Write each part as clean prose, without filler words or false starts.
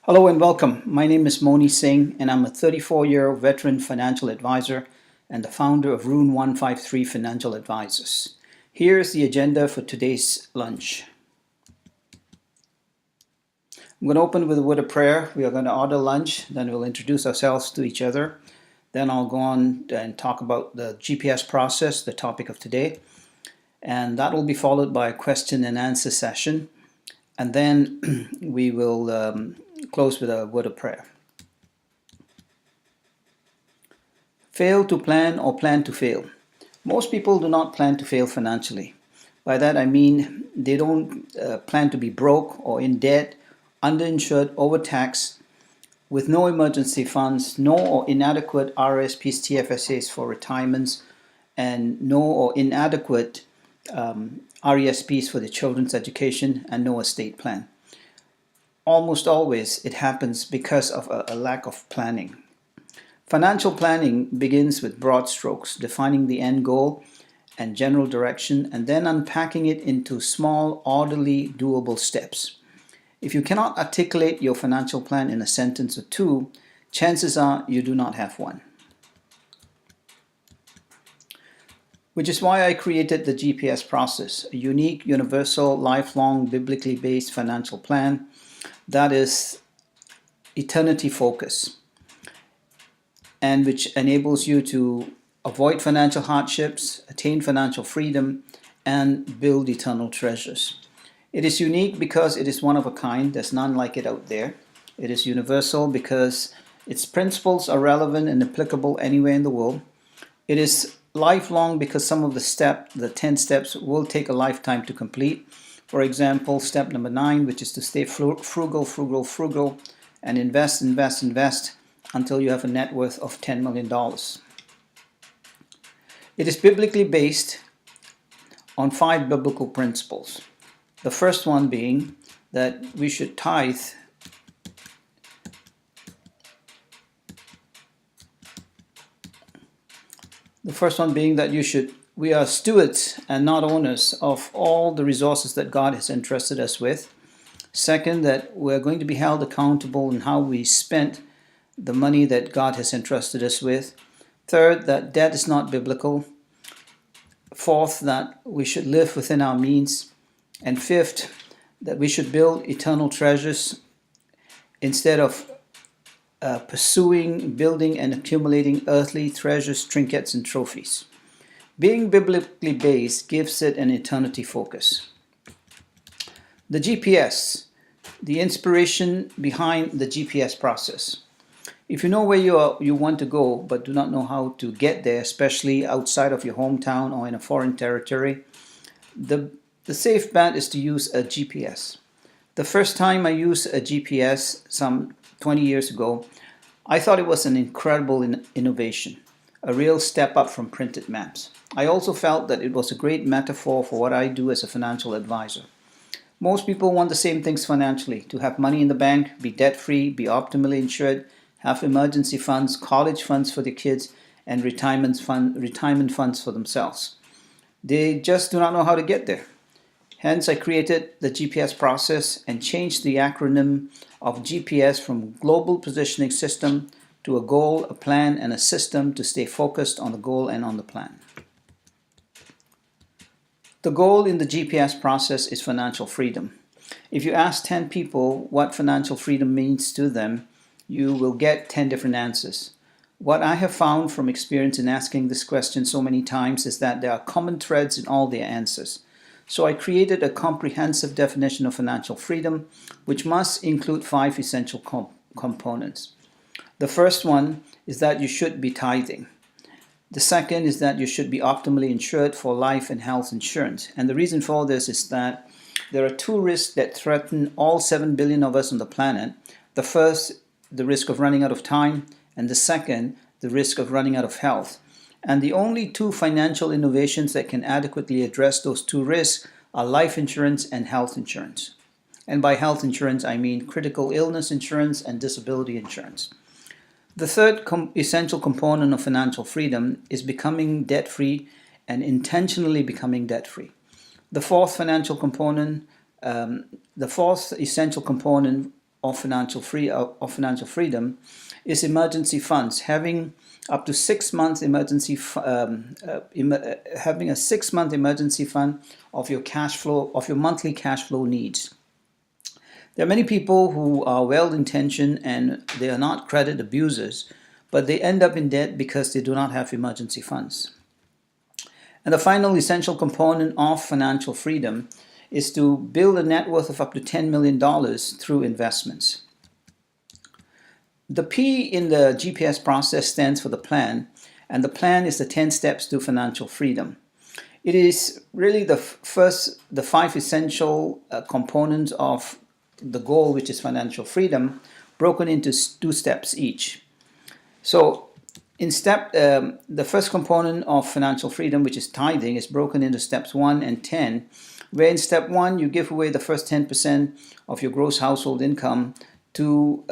Hello and welcome. My name is Moni Singh, and I'm a 34-year veteran financial advisor and the founder of Rune 153 Financial Advisors. Here's the agenda for today's lunch. I'm going to open with a word of prayer. We are going to order lunch, then we'll introduce ourselves to each other. Then I'll go on and talk about the GPS process, the topic of today. And that will be followed by a question and answer session. And then we will close with a word of prayer. Fail to plan or plan to fail. Most people do not plan to fail financially. By that I mean they don't plan to be broke or in debt, underinsured, overtaxed, with no emergency funds, no or inadequate RRSPs, TFSAs for retirements, and no or inadequate RESPs for the children's education, and no estate plan. Almost always it happens because of a lack of planning. Financial planning begins with broad strokes, defining the end goal and general direction, and then unpacking it into small, orderly, doable steps. If you cannot articulate your financial plan in a sentence or two, chances are you do not have one. Which is why I created the GPS process, a unique, universal, lifelong, biblically based financial plan that is eternity focused, and which enables you to avoid financial hardships, attain financial freedom, and build eternal treasures. It is unique because it is one of a kind. There's none like it out there. It is universal because its principles are relevant and applicable anywhere in the world. It is lifelong because some of the 10 steps will take a lifetime to complete. For example, step number 9, which is to stay frugal, and invest until you have a net worth of $10 million. It is biblically based on 5 biblical principles. The first one being that we should tithe we are stewards and not owners of all the resources that God has entrusted us with. Second, that we're going to be held accountable in how we spent the money that God has entrusted us with. Third, that debt is not biblical. Fourth, that we should live within our means. And fifth, that we should build eternal treasures instead of pursuing, building, and accumulating earthly treasures, trinkets, and trophies. Being biblically based gives it an eternity focus. The GPS, the inspiration behind the GPS process. If you know where you want to go but do not know how to get there, especially outside of your hometown or in a foreign territory, the safe bet is to use a GPS. The first time I used a GPS some 20 years ago, I thought it was an incredible innovation, a real step up from printed maps. I also felt that it was a great metaphor for what I do as a financial advisor. Most people want the same things financially: to have money in the bank, be debt-free, be optimally insured, have emergency funds, college funds for their kids, and retirement funds for themselves. They just do not know how to get there. Hence, I created the GPS process and changed the acronym of GPS from Global Positioning System to a goal, a plan, and a system to stay focused on the goal and on the plan. The goal in the GPS process is financial freedom. If you ask 10 people what financial freedom means to them, you will get 10 different answers. What I have found from experience in asking this question so many times is that there are common threads in all their answers. So I created a comprehensive definition of financial freedom, which must include 5 essential components. The first one is that you should be tithing. The second is that you should be optimally insured for life and health insurance. And the reason for this is that there are 2 risks that threaten all 7 billion of us on the planet. The first, the risk of running out of time, and the second, the risk of running out of health. And the only 2 financial innovations that can adequately address those 2 risks are life insurance and health insurance. And by health insurance, I mean critical illness insurance and disability insurance. The third essential component of financial freedom is becoming debt-free and intentionally becoming debt-free. The fourth essential component of financial freedom is emergency funds. Having up to 6 months emergency, having a 6-month emergency fund of your cash flow, of your monthly cash flow needs. There are many people who are well-intentioned and they are not credit abusers, but they end up in debt because they do not have emergency funds. And the final essential component of financial freedom is to build a net worth of up to $10 million through investments. The P in the GPS process stands for the plan, and the plan is the 10 steps to financial freedom. It is really the 5 essential components of the goal, which is financial freedom, broken into 2 steps each. So in the first component of financial freedom, which is tithing, is broken into steps 1 and 10, where in step 1 you give away the first 10% of your gross household income to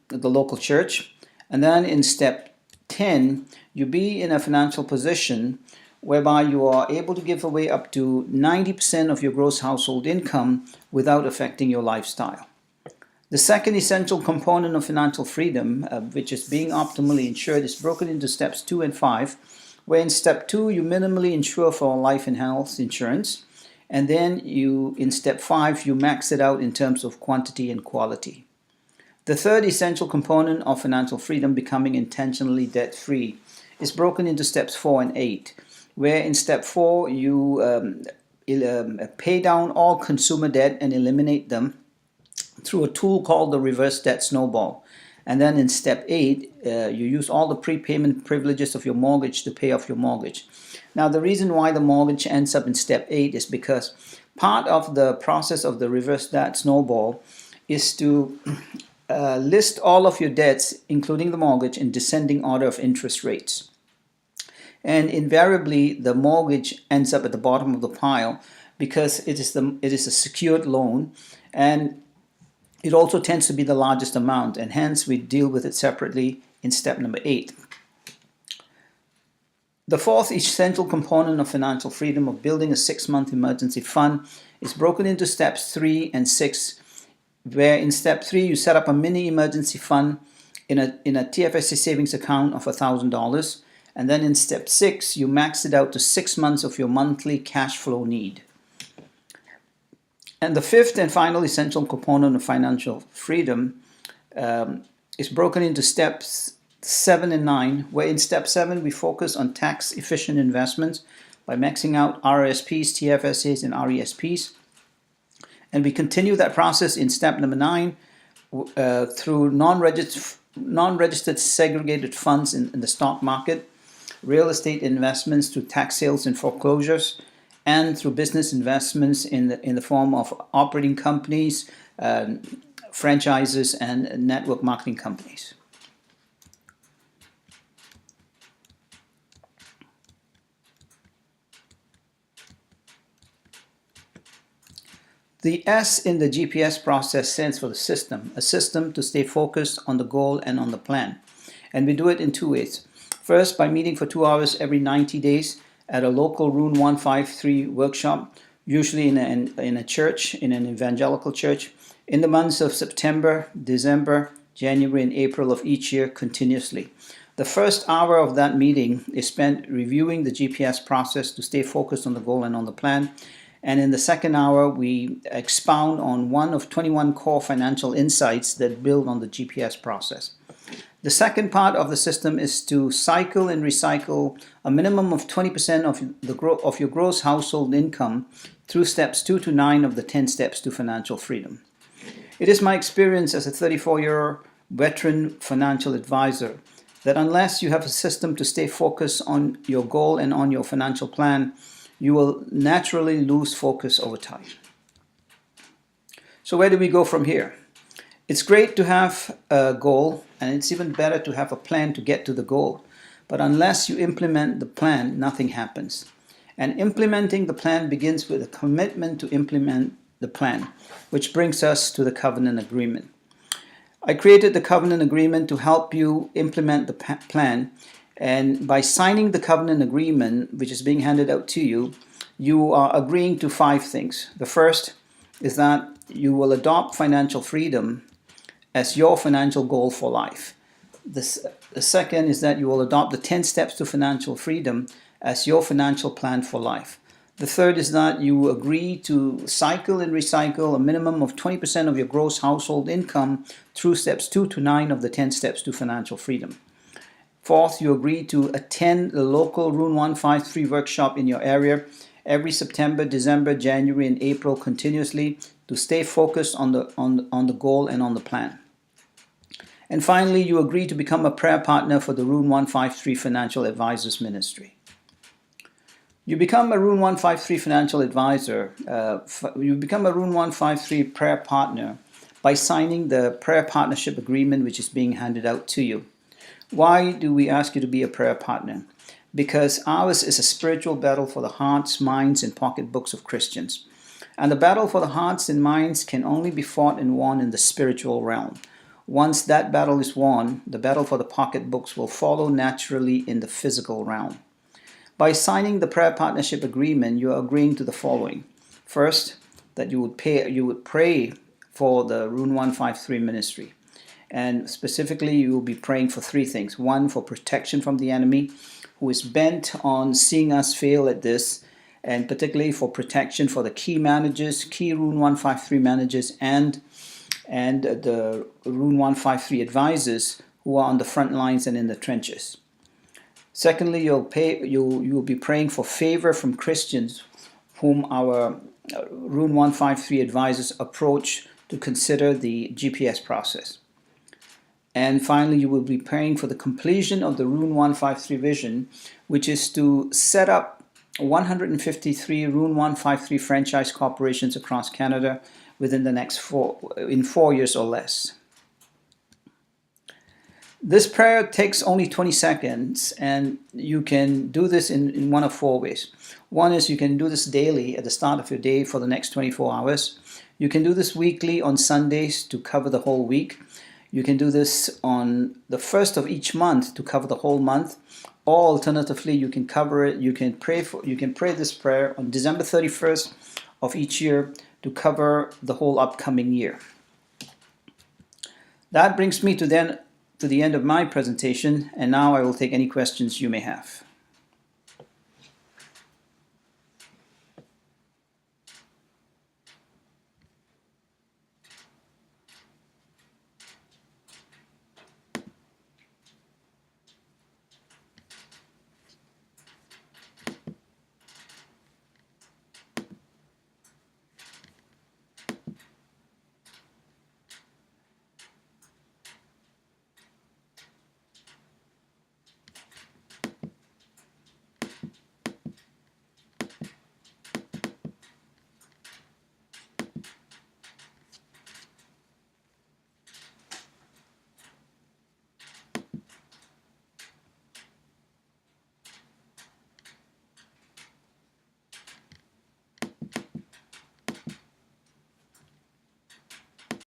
the local church, and then in step 10 you be in a financial position whereby you are able to give away up to 90% of your gross household income without affecting your lifestyle. The second essential component of financial freedom, which is being optimally insured, is broken into steps 2 and 5, where in step 2 you minimally insure for life and health insurance, and then in step 5 you max it out in terms of quantity and quality. The third essential component of financial freedom, becoming intentionally debt-free, is broken into steps 4 and 8, where in step 4 you pay down all consumer debt and eliminate them through a tool called the reverse debt snowball. And then in step 8, you use all the prepayment privileges of your mortgage to pay off your mortgage. Now, the reason why the mortgage ends up in step 8 is because part of the process of the reverse debt snowball is to list all of your debts, including the mortgage, in descending order of interest rates. And invariably, the mortgage ends up at the bottom of the pile because it is a secured loan, and it also tends to be the largest amount, and hence we deal with it separately in step number 8. The fourth essential component of financial freedom, of building a 6-month emergency fund, is broken into steps 3 and 6, where in step 3 you set up a mini emergency fund in a TFSA savings account of $1,000, and then in step 6 you max it out to 6 months of your monthly cash flow need. And the fifth and final essential component of financial freedom is broken into steps 7 and 9, where in step 7 we focus on tax efficient investments by maxing out RRSPs, TFSAs, and RESPs. And we continue that process in step number 9 through non-registered segregated funds in the stock market, real estate investments through tax sales and foreclosures, and through business investments in the form of operating companies, franchises, and network marketing companies. The S in the GPS process stands for the system, a system to stay focused on the goal and on the plan. And we do it in 2 ways. First, by meeting for 2 hours every 90 days at a local Room 153 workshop, usually in a church, in an evangelical church, in the months of September, December, January, and April of each year continuously. The first hour of that meeting is spent reviewing the GPS process to stay focused on the goal and on the plan. And in the second hour, we expound on one of 21 core financial insights that build on the GPS process. The second part of the system is to cycle and recycle a minimum of 20% of your gross household income through steps 2 to 9 of the 10 steps to financial freedom. It is my experience as a 34-year veteran financial advisor that unless you have a system to stay focused on your goal and on your financial plan, you will naturally lose focus over time. So where do we go from here? It's great to have a goal, and it's even better to have a plan to get to the goal. But unless you implement the plan, nothing happens. And implementing the plan begins with a commitment to implement the plan, which brings us to the covenant agreement. I created the covenant agreement to help you implement the plan, and by signing the covenant agreement, which is being handed out to you, you are agreeing to 5 things. The first is that you will adopt financial freedom as your financial goal for life. The second is that you will adopt the 10 steps to financial freedom as your financial plan for life. The third is that you agree to cycle and recycle a minimum of 20% of your gross household income through steps 2 to 9 of the 10 steps to financial freedom. Fourth, you agree to attend the local Rune 153 workshop in your area every September, December, January, and April continuously to stay focused on the goal and on the plan. And finally, you agree to become a prayer partner for the Rune 153 Financial Advisors Ministry. You become a Rune 153 financial advisor, you become a Rune 153 prayer partner by signing the prayer partnership agreement which is being handed out to you. Why do we ask you to be a prayer partner? Because ours is a spiritual battle for the hearts, minds, and pocketbooks of Christians. And the battle for the hearts and minds can only be fought and won in the spiritual realm. Once that battle is won, the battle for the pocketbooks will follow naturally in the physical realm. By signing the prayer partnership agreement, you are agreeing to the following. First, that you would pray for the Rune 153 ministry. And specifically, you will be praying for three things. One, for protection from the enemy, who is bent on seeing us fail at this, and particularly for protection for the key managers, key Rune 153 managers, and the Rune 153 advisors who are on the front lines and in the trenches. Secondly, you'll be praying for favor from Christians whom our Rune 153 advisors approach to consider the GPS process. And finally, you will be praying for the completion of the Rune 153 vision, which is to set up 153 Rune 153 franchise corporations across Canada within the next 4 years or less. This prayer takes only 20 seconds, and you can do this in one of four ways. One is you can do this daily at the start of your day for the next 24 hours. You can do this weekly on Sundays to cover the whole week. You can do this on the first of each month to cover the whole month. Or alternatively, you can cover it. You can pray this prayer on December 31st of each year to cover the whole upcoming year. That brings me to the end of my presentation, and now I will take any questions you may have.